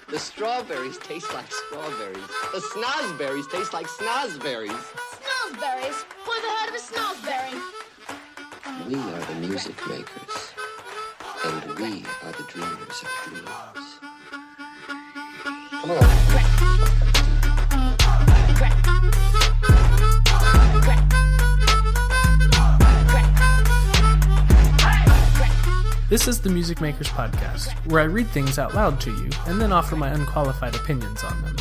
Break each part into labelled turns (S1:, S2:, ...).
S1: The strawberries taste like strawberries. The snozberries taste like snozberries.
S2: Snozberries? Who ever heard of a snozberry?
S1: We are the music makers, and we are the dreamers of dreams. Come on.
S3: This is the Music Makers Podcast, where I read things out loud to you and then offer my unqualified opinions on them.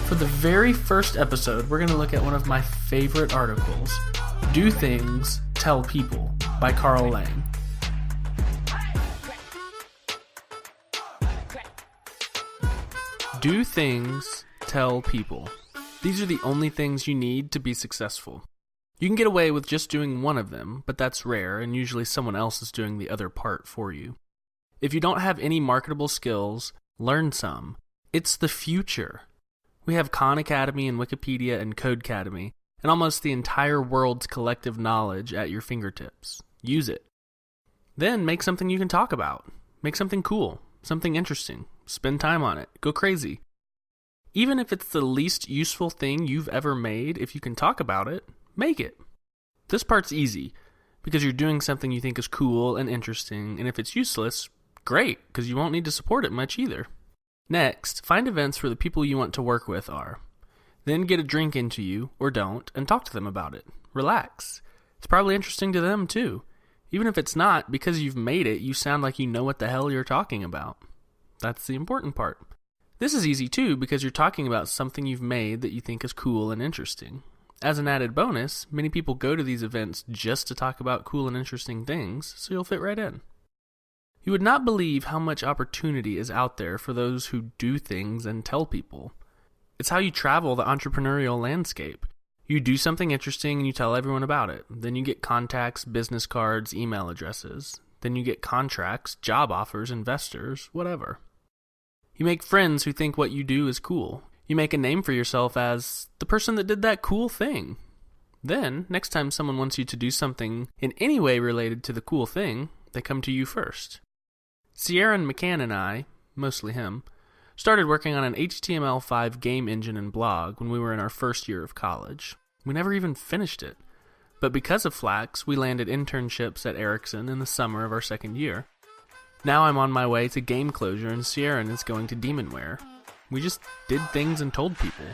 S3: For the very first episode, we're going to look at one of my favorite articles, Do Things, Tell People, by Carl Lang. Do things, tell people. These are the only things you need to be successful. You can get away with just doing one of them, but that's rare, and usually someone else is doing the other part for you. If you don't have any marketable skills, learn some. It's the future. We have Khan Academy and Wikipedia and Codecademy, and almost the entire world's collective knowledge at your fingertips. Use it. Then make something you can talk about. Make something cool, something interesting. Spend time on it. Go crazy. Even if it's the least useful thing you've ever made, if you can talk about it, make it. This part's easy, because you're doing something you think is cool and interesting, and if it's useless, great, because you won't need to support it much either. Next, find events where the people you want to work with are. Then get a drink into you, or don't, and talk to them about it. Relax. It's probably interesting to them, too. Even if it's not, because you've made it, you sound like you know what the hell you're talking about. That's the important part. This is easy, too, because you're talking about something you've made that you think is cool and interesting. As an added bonus, many people go to these events just to talk about cool and interesting things, so you'll fit right in. You would not believe how much opportunity is out there for those who do things and tell people. It's how you travel the entrepreneurial landscape. You do something interesting and you tell everyone about it. Then you get contacts, business cards, email addresses. Then you get contracts, job offers, investors, whatever. You make friends who think what you do is cool. You make a name for yourself as the person that did that cool thing. Then, next time someone wants you to do something in any way related to the cool thing, they come to you first. Sierran McCann and I, mostly him, started working on an HTML5 game engine and blog when we were in our first year of college. We never even finished it. But because of Flax, we landed internships at Ericsson in the summer of our second year. Now I'm on my way to game closure and Sierran is going to Demonware. We just did things and told people.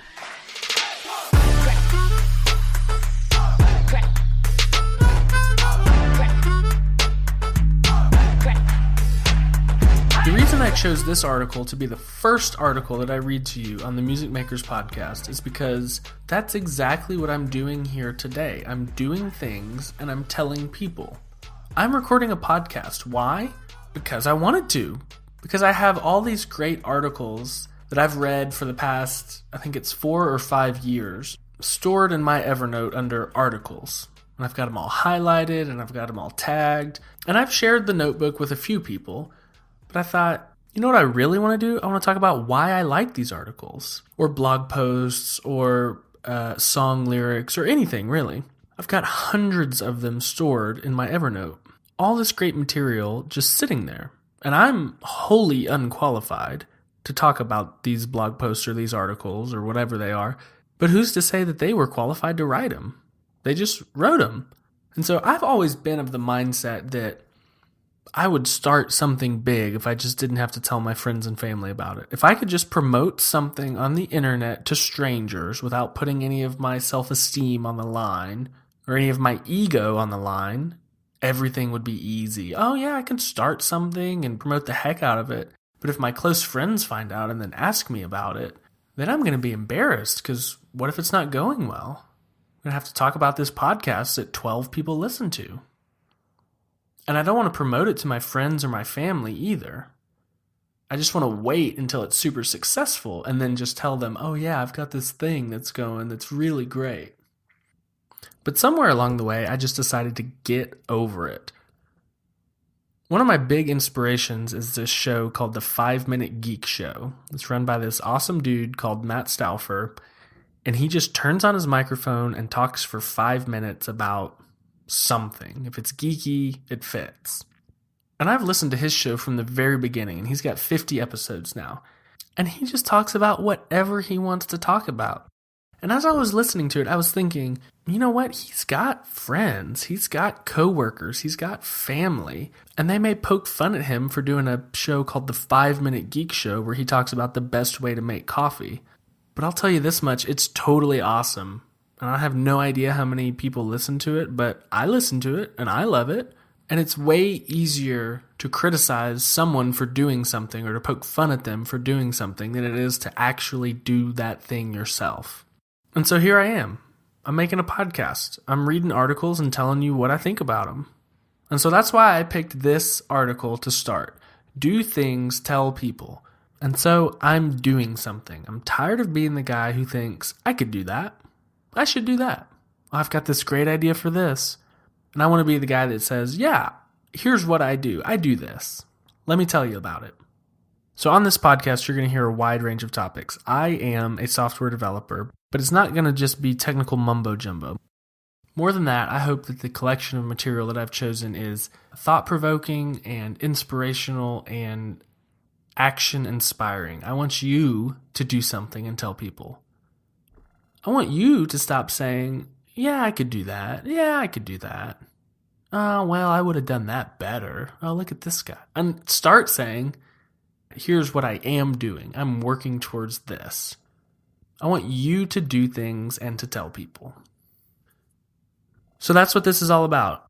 S3: The reason I chose this article to be the first article that I read to you on the Music Makers Podcast is because that's exactly what I'm doing here today. I'm doing things and I'm telling people. I'm recording a podcast. Why? Because I wanted to. Because I have all these great articles that I've read for the past, I think it's 4 or 5 years, stored in my Evernote under articles. And I've got them all highlighted, and I've got them all tagged. And I've shared the notebook with a few people, but I thought, you know what I really want to do? I want to talk about why I like these articles, or blog posts, or song lyrics, or anything, really. I've got hundreds of them stored in my Evernote. All this great material just sitting there. And I'm wholly unqualified to talk about these blog posts or these articles or whatever they are. But who's to say that they were qualified to write them? They just wrote them. And so I've always been of the mindset that I would start something big if I just didn't have to tell my friends and family about it. If I could just promote something on the internet to strangers without putting any of my self-esteem on the line or any of my ego on the line, everything would be easy. Oh yeah, I can start something and promote the heck out of it. But if my close friends find out and then ask me about it, then I'm going to be embarrassed because what if it's not going well? I'm going to have to talk about this podcast that 12 people listen to. And I don't want to promote it to my friends or my family either. I just want to wait until it's super successful and then just tell them, oh yeah, I've got this thing that's going that's really great. But somewhere along the way, I just decided to get over it. One of my big inspirations is this show called The 5-Minute Geek Show. It's run by this awesome dude called Matt Stauffer, and he just turns on his microphone and talks for 5 minutes about something. If it's geeky, it fits. And I've listened to his show from the very beginning, and he's got 50 episodes now. And he just talks about whatever he wants to talk about. And as I was listening to it, I was thinking, you know what? He's got friends. He's got coworkers. He's got family. And they may poke fun at him for doing a show called The 5-Minute Geek Show where he talks about the best way to make coffee. But I'll tell you this much, it's totally awesome. And I have no idea how many people listen to it, but I listen to it and I love it. And it's way easier to criticize someone for doing something or to poke fun at them for doing something than it is to actually do that thing yourself. And so here I am. I'm making a podcast. I'm reading articles and telling you what I think about them. And so that's why I picked this article to start. Do things, tell people. And so I'm doing something. I'm tired of being the guy who thinks, I could do that. I should do that. I've got this great idea for this. And I want to be the guy that says, yeah, here's what I do. I do this. Let me tell you about it. So on this podcast, you're going to hear a wide range of topics. I am a software developer, but it's not going to just be technical mumbo jumbo. More than that, I hope that the collection of material that I've chosen is thought-provoking and inspirational and action-inspiring. I want you to do something and tell people. I want you to stop saying, yeah, I could do that. Yeah, I could do that. Oh, well, I would have done that better. Oh, look at this guy. And start saying, here's what I am doing. I'm working towards this. I want you to do things and to tell people. So that's what this is all about.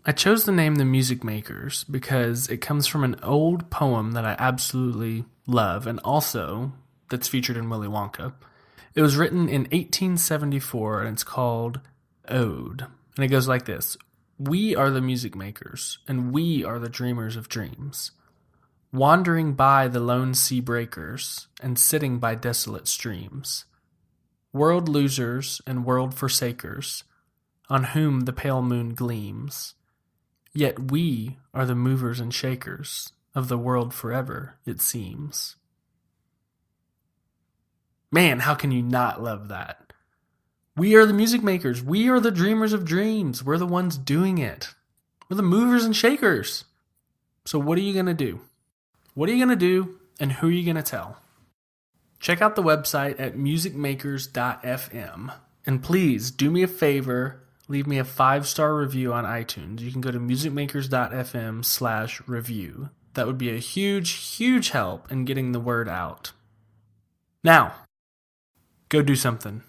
S3: I chose the name The Music Makers because it comes from an old poem that I absolutely love and also that's featured in Willy Wonka. It was written in 1874 and it's called Ode. And it goes like this. We are the music makers and we are the dreamers of dreams. Wandering by the lone sea breakers and sitting by desolate streams. World losers and world forsakers, on whom the pale moon gleams. Yet we are the movers and shakers of the world forever, it seems. Man, how can you not love that? We are the music makers. We are the dreamers of dreams. We're the ones doing it. We're the movers and shakers. So what are you going to do? What are you going to do, and who are you going to tell? Check out the website at musicmakers.fm. And please, do me a favor, leave me a 5-star review on iTunes. You can go to musicmakers.fm/review. That would be a huge, huge help in getting the word out. Now, go do something.